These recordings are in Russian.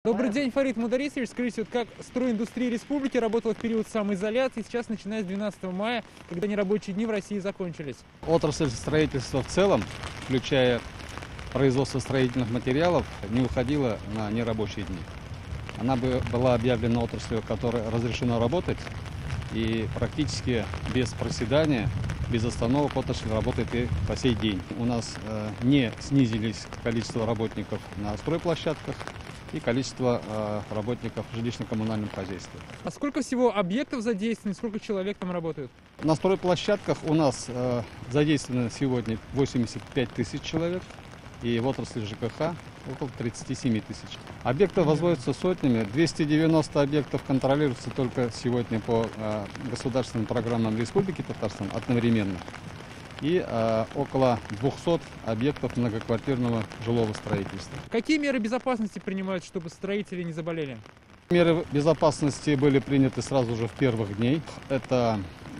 Добрый день, Фарид Мударисович. Скажите, вот как стройиндустрия республики работала в период самоизоляции, сейчас начиная с 12 мая, когда нерабочие дни в России закончились? Отрасль строительства в целом, включая производство строительных материалов, не уходила на нерабочие дни. Она была объявлена отраслью, которой разрешено работать, и практически без проседания, без остановок отрасль работает и по сей день. У нас не снизились количество работников на стройплощадках и количество работников в жилищно-коммунальном хозяйстве. А сколько всего объектов задействовано, сколько человек там работают? На стройплощадках у нас задействовано сегодня 85 тысяч человек, и в отрасли ЖКХ около 37 тысяч. Объектов возводятся сотнями, 290 объектов контролируются только сегодня по государственным программам Республики Татарстан одновременно. И около 200 объектов многоквартирного жилого строительства. Какие меры безопасности принимают, чтобы строители не заболели? Меры безопасности были приняты сразу же в первых дней. Это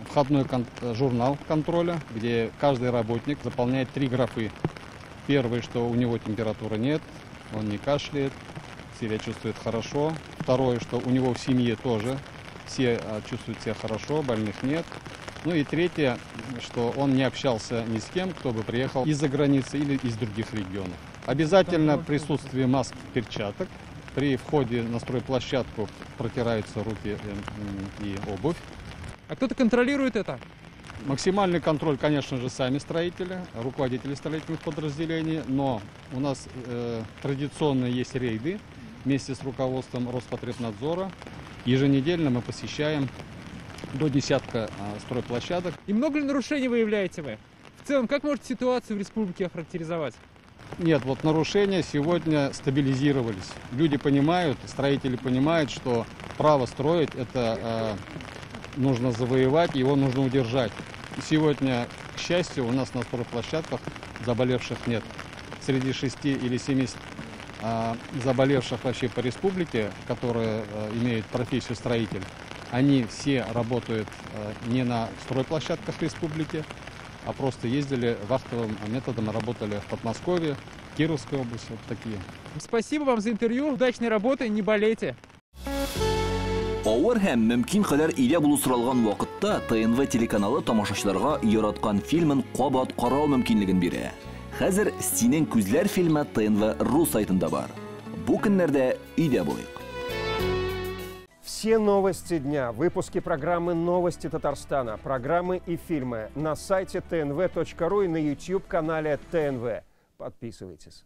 входной журнал контроля, где каждый работник заполняет 3 графы. Первый, что у него температуры нет, он не кашляет, себя чувствует хорошо. Второе, что у него в семье тоже все чувствуют себя хорошо, больных нет. Ну и третье, что он не общался ни с кем, кто бы приехал из-за границы или из других регионов. Обязательно присутствие масок, перчаток. При входе на стройплощадку протираются руки и обувь. А кто-то контролирует это? Максимальный контроль, конечно же, сами строители, руководители строительных подразделений, но у нас традиционно есть рейды вместе с руководством Роспотребнадзора. Еженедельно мы посещаем до десятка стройплощадок. И много ли нарушений выявляете вы? В целом, как можете ситуацию в республике охарактеризовать? Нет, вот нарушения сегодня стабилизировались. Люди понимают, строители понимают, что право строить это нужно завоевать, его нужно удержать. И сегодня, к счастью, у нас на стройплощадках заболевших нет. Среди 6 или 7 заболевших вообще по республике, которые имеют профессию строитель, они все работают не на стройплощадках республики, а просто ездили вахтовым методом, работали в Подмосковье, Кировской области, вот такие. Спасибо вам за интервью, удачной работы, не болейте. Авыр һәм мөмкин кадәр илә булу соралган вакытта ТНВ телеканалы тамашачыларга яраткан фильмын кабат карау мөмкинлеген бирә. Хәзер "Синең күзләр" фильмы ТНВ.ру сайтында бар. Бу көннәрдә өйдә булыйк. Все новости дня, выпуски программы «Новости Татарстана», программы и фильмы на сайте tnv.ru и на YouTube-канале ТНВ. Подписывайтесь.